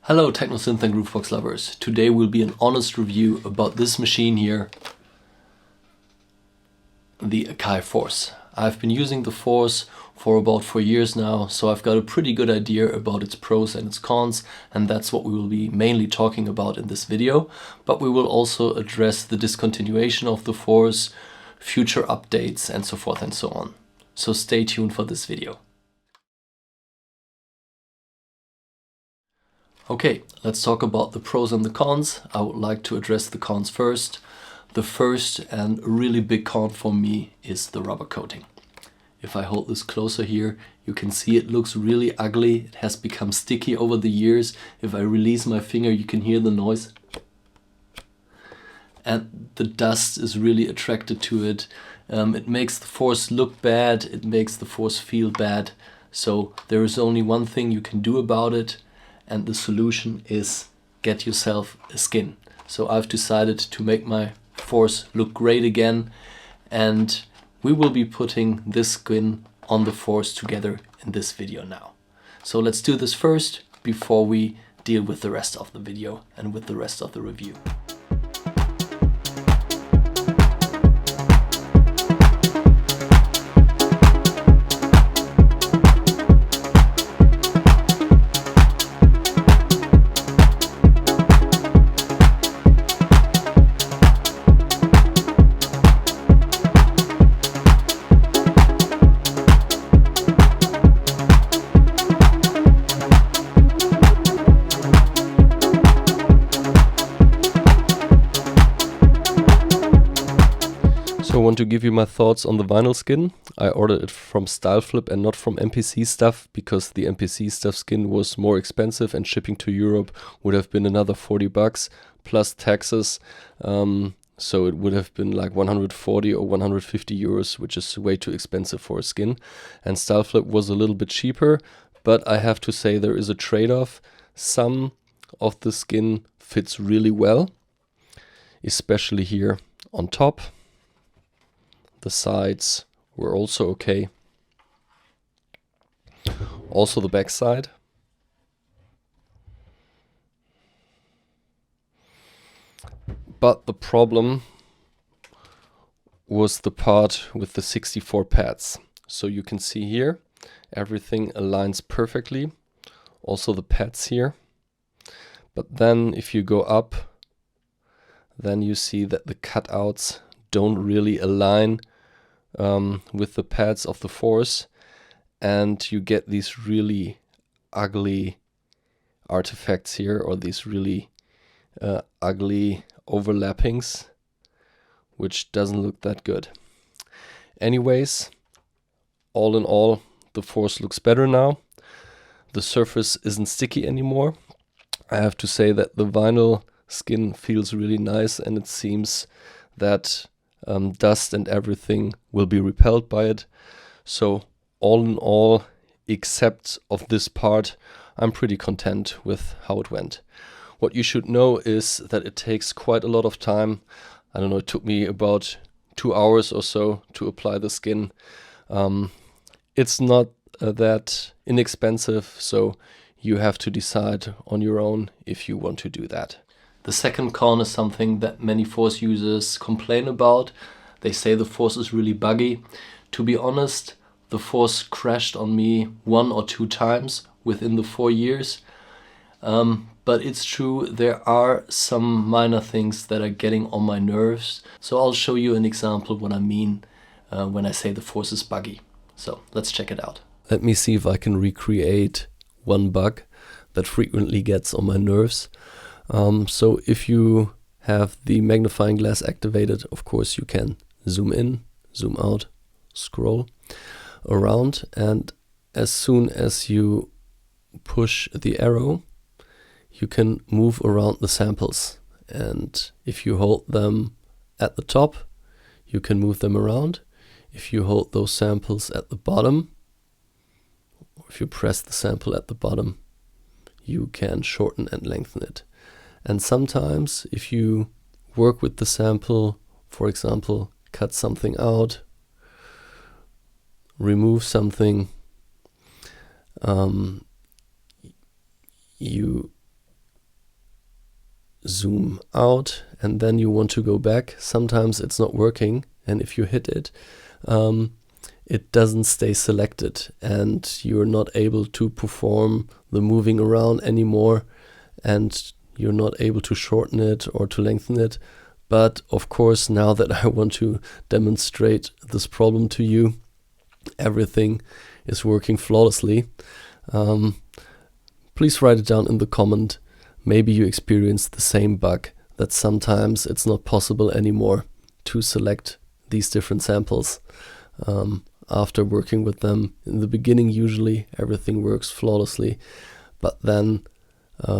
Hello techno, synth and groovebox lovers. Today will be an honest review about this machine here, the Akai Force. I've been using the Force for about 4 years now, so I've got a pretty good idea about its pros and its cons, and that's what we will be mainly talking about in this video. But we will also address the discontinuation of the Force, future updates and so forth and so on. So stay tuned for this video. Okay, let's talk about the pros and the cons. I would like to address the cons first. The first and really big con for me is the rubber coating. If I hold this closer here, you can see it looks really ugly. It has become sticky over the years. If I release my finger, you can hear the noise. And the dust is really attracted to it. It makes the Force look bad. It makes the Force feel bad. So there is only one thing you can do about it. And the solution is get yourself a skin. So I've decided to make my Force look great again, and we will be putting this skin on the Force together in this video now. So let's do this first before we deal with the rest of the video and with the rest of the review. So I want to give you my thoughts on the vinyl skin. I ordered it from StyleFlip and not from MPC Stuff, because the MPC Stuff skin was more expensive and shipping to Europe would have been another 40 bucks plus taxes. So it would have been like 140 or 150 euros, which is way too expensive for a skin. And StyleFlip was a little bit cheaper, but I have to say there is a trade-off. Some of the skin fits really well, especially here on top. The sides were also okay. Also the back side. But the problem was the part with the 64 pads. So you can see here, everything aligns perfectly. Also the pads here. But then if you go up, then you see that the cutouts don't really align with the pads of the Force, and you get these really ugly artifacts here, or these really ugly overlappings, which doesn't look that good. Anyways, all in all, the Force looks better now. The surface isn't sticky anymore. I have to say that the vinyl skin feels really nice, and it seems that dust and everything will be repelled by it. So all in all, except of this part, I'm pretty content with how it went. What you should know is that it takes quite a lot of time. I don't know, it took me about 2 hours or so to apply the skin. It's not that inexpensive, so you have to decide on your own if you want to do that. The second con is something that many Force users complain about. They say the Force is really buggy. To be honest, the Force crashed on me 1 or 2 times within the 4 years. But it's true, there are some minor things that are getting on my nerves. So I'll show you an example what I mean when I say the Force is buggy. So let's check it out. Let me see if I can recreate one bug that frequently gets on my nerves. So if you have the magnifying glass activated, of course you can zoom in, zoom out, scroll around, and as soon as you push the arrow, you can move around the samples. And if you hold them at the top, you can move them around. If you hold those samples at the bottom, or if you press the sample at the bottom, you can shorten and lengthen it. And sometimes if you work with the sample, for example, cut something out, remove something, you zoom out, and then you want to go back. Sometimes it's not working, and if you hit it, it doesn't stay selected, and you're not able to perform the moving around anymore, and you're not able to shorten it or to lengthen it. But of course, now that I want to demonstrate this problem to you, everything is working flawlessly. Please write it down in the comment. Maybe you experience the same bug, that sometimes it's not possible anymore to select these different samples. After working with them in the beginning, usually everything works flawlessly, but then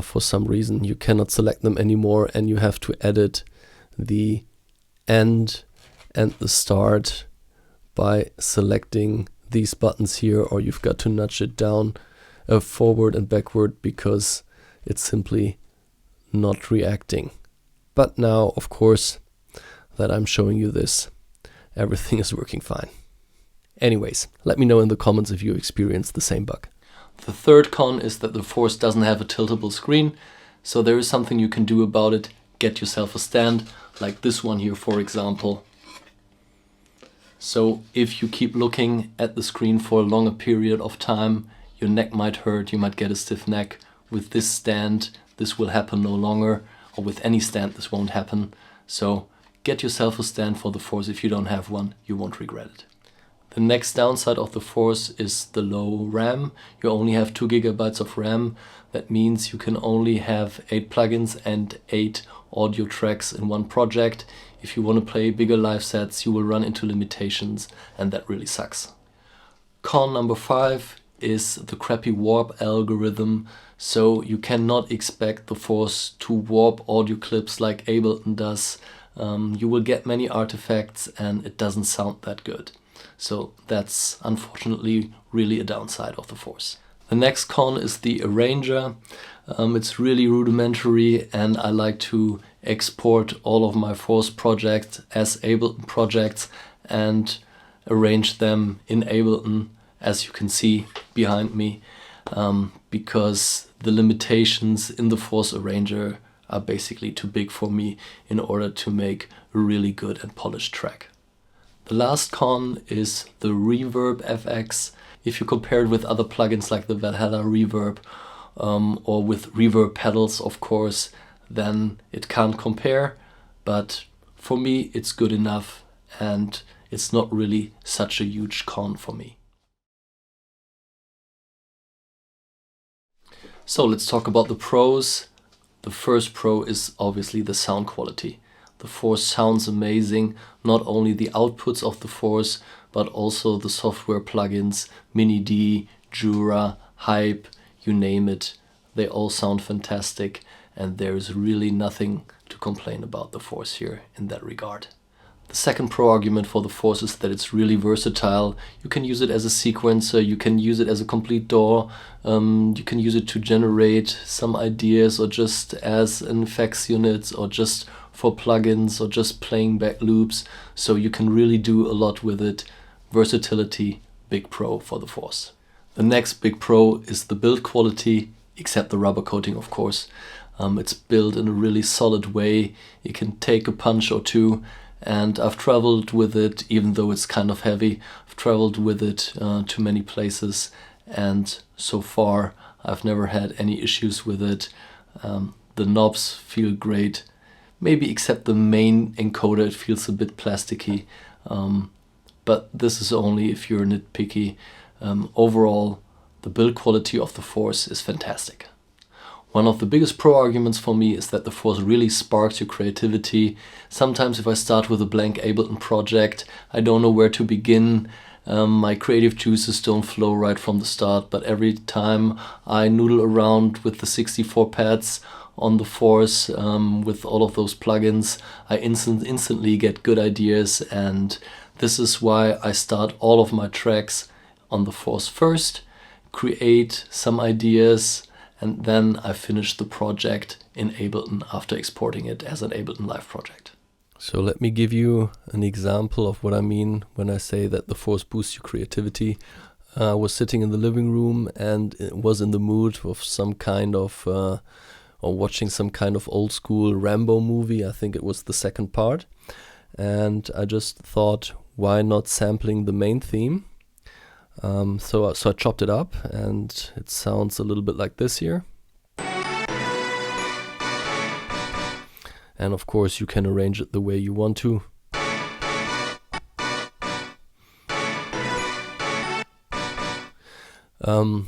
for some reason you cannot select them anymore, and you have to edit the end and the start by selecting these buttons here, or you've got to nudge it down forward and backward because it's simply not reacting. But now, of course, that I'm showing you this, everything is working fine. Anyways, let me know in the comments if you experience the same bug. The third con is that the Force doesn't have a tiltable screen, so there is something you can do about it. Get yourself a stand, like this one here, for example. So if you keep looking at the screen for a longer period of time, your neck might hurt, you might get a stiff neck. With this stand, this will happen no longer, or with any stand this won't happen. So get yourself a stand for the Force. If you don't have one, you won't regret it. The next downside of the Force is the low RAM. You only have 2 GB of RAM. That means you can only have 8 plugins and 8 audio tracks in one project. If you want to play bigger live sets, you will run into limitations, and that really sucks. Con number 5 is the crappy warp algorithm. So you cannot expect the Force to warp audio clips like Ableton does. You will get many artifacts, and it doesn't sound that good. So that's unfortunately really a downside of the Force. The next con is the arranger. It's really rudimentary, and I like to export all of my Force projects as Ableton projects and arrange them in Ableton, as you can see behind me, because the limitations in the Force arranger are basically too big for me in order to make a really good and polished track. The last con is the Reverb FX. If you compare it with other plugins like the Valhalla Reverb or with reverb pedals, of course, then it can't compare. But for me, it's good enough, and it's not really such a huge con for me. So let's talk about the pros. The first pro is obviously the sound quality. The Force sounds amazing, not only the outputs of the Force, but also the software plugins, Mini-D, Jura, Hype, you name it. They all sound fantastic, and there is really nothing to complain about the Force here in that regard. The second pro argument for the Force is that it's really versatile. You can use it as a sequencer, you can use it as a complete DAW, you can use it to generate some ideas, or just as an effects unit, or just for plugins, or just playing back loops. So you can really do a lot with it. Versatility, big pro for the Force. The next big pro is the build quality, except the rubber coating, of course. It's built in a really solid way. You can take a punch or two, and I've traveled with it, even though it's kind of heavy. I've traveled with it to many places, and so far I've never had any issues with it. The knobs feel great. Maybe except the main encoder, it feels a bit plasticky, but this is only if you're nitpicky. Overall, the build quality of the Force is fantastic. One of the biggest pro arguments for me is that the Force really sparks your creativity. Sometimes if I start with a blank Ableton project, I don't know where to begin. My creative juices don't flow right from the start, but every time I noodle around with the 64 pads on the Force, with all of those plugins, I instantly get good ideas, and this is why I start all of my tracks on the Force first, create some ideas, and then I finish the project in Ableton after exporting it as an Ableton Live project. So let me give you an example of what I mean when I say that the Force boosts your creativity. I was sitting in the living room and was in the mood of some kind of or watching some kind of old school Rambo movie. I think it was the second part. And I just thought, why not sampling the main theme? So I chopped it up, and it sounds a little bit like this here. And of course you can arrange it the way you want to.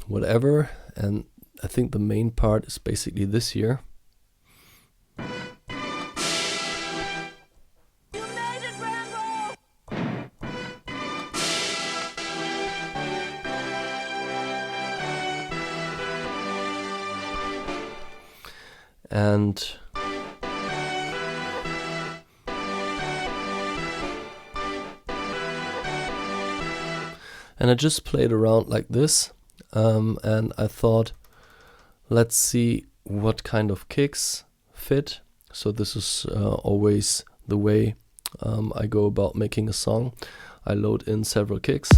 Whatever, and I think the main part is basically this here. And I just played around like this, and I thought, let's see what kind of kicks fit. So this is always the way I go about making a song. I load in several kicks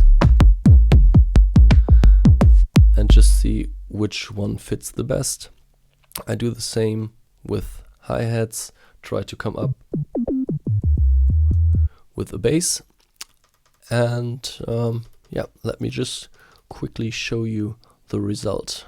and just see which one fits the best. I do the same with hi-hats, try to come up with the bass, and yeah, let me just quickly show you the result.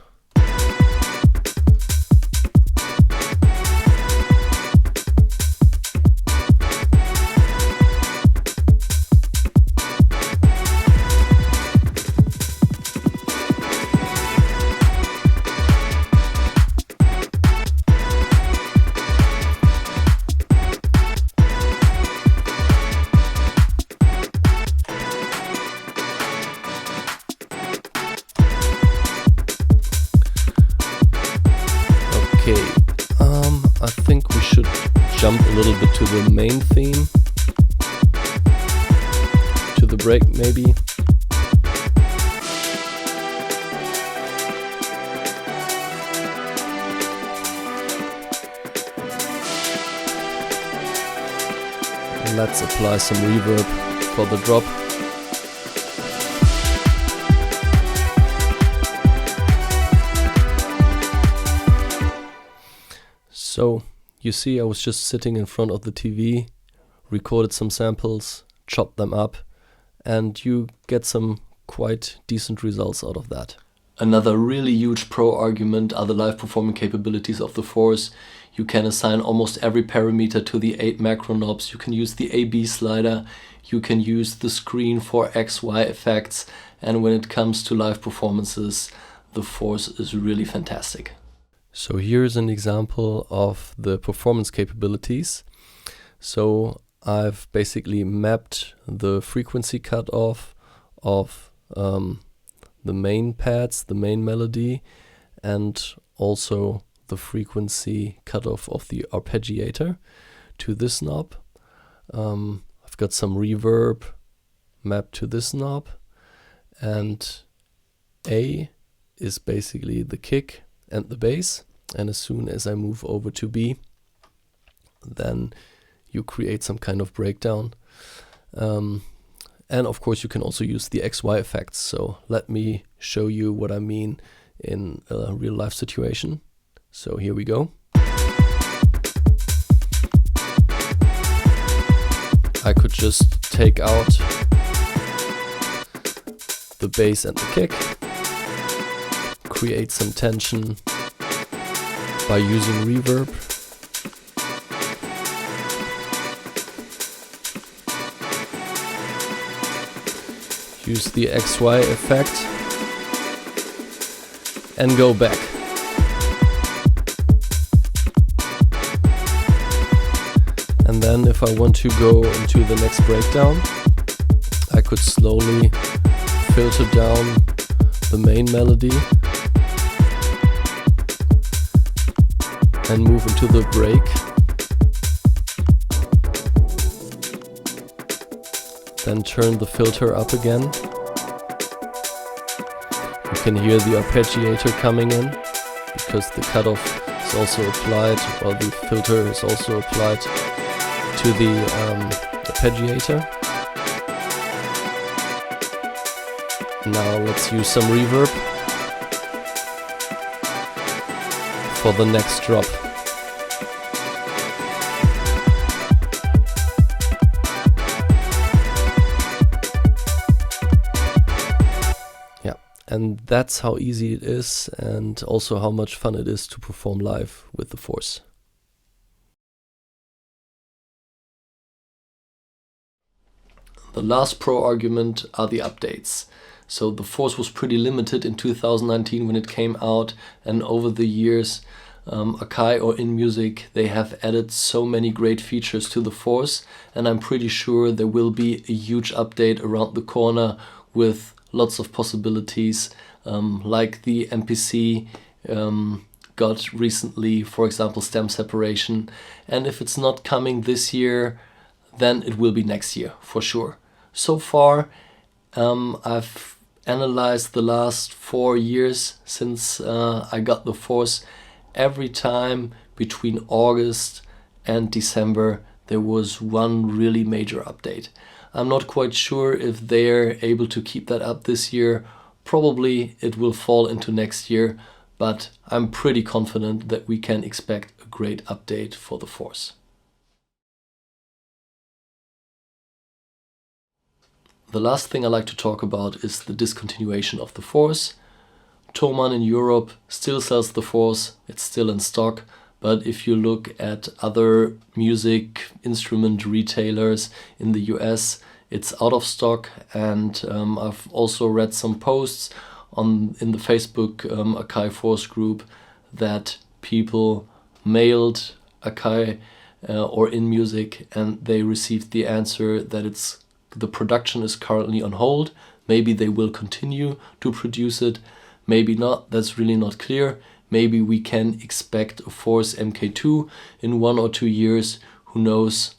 I think we should jump a little bit to the main theme, to the break maybe. And let's apply some reverb for the drop. So you see, I was just sitting in front of the TV, recorded some samples, chopped them up, and you get some quite decent results out of that. Another really huge pro argument are the live performing capabilities of the Force. You can assign almost every parameter to the 8 macro knobs. You can use the A/B slider, you can use the screen for XY effects, and when it comes to live performances, the Force is really fantastic. So here's an example of the performance capabilities. So I've basically mapped the frequency cutoff of the main pads, the main melody, and also the frequency cutoff of the arpeggiator to this knob. I've got some reverb mapped to this knob, and A is basically the kick and the bass, and as soon as I move over to B, then you create some kind of breakdown. And of course you can also use the XY effects, so let me show you what I mean in a real life situation. So here we go. I could just take out the bass and the kick, create some tension by using reverb. Use the XY effect and go back. And then if I want to go into the next breakdown, I could slowly filter down the main melody and move into the break. Then turn the filter up again. You can hear the arpeggiator coming in because the cutoff is also applied, or the filter is also applied to the arpeggiator. Now let's use some reverb. for the next drop. Yeah, and that's how easy it is, and also how much fun it is to perform live with the Force. The last pro argument are the updates. So the Force was pretty limited in 2019 when it came out, and over the years Akai or InMusic, they have added so many great features to the Force, and I'm pretty sure there will be a huge update around the corner with lots of possibilities, like the MPC got recently, for example, stem separation, and if it's not coming this year, then it will be next year for sure. So far, I've analyzed the last 4 years since I got the Force. Every time between August and December, there was one really major update. I'm not quite sure if they're able to keep that up this year. Probably it will fall into next year, but I'm pretty confident that we can expect a great update for the Force. The last thing I like to talk about is the discontinuation of the Force. Thomann in Europe still sells the Force, it's still in stock, but if you look at other music instrument retailers in the US, it's out of stock, and I've also read some posts in the Facebook Akai Force group that people mailed Akai or InMusic, and they received the answer that the production is currently on hold. Maybe they will continue to produce it, maybe not, that's really not clear. Maybe we can expect a Force MK2 in 1 or 2 years, who knows.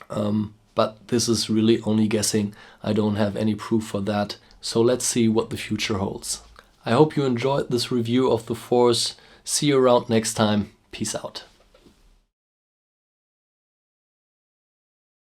But this is really only guessing. I don't have any proof for that. So let's see what the future holds. I hope you enjoyed this review of the Force. See you around next time. Peace out.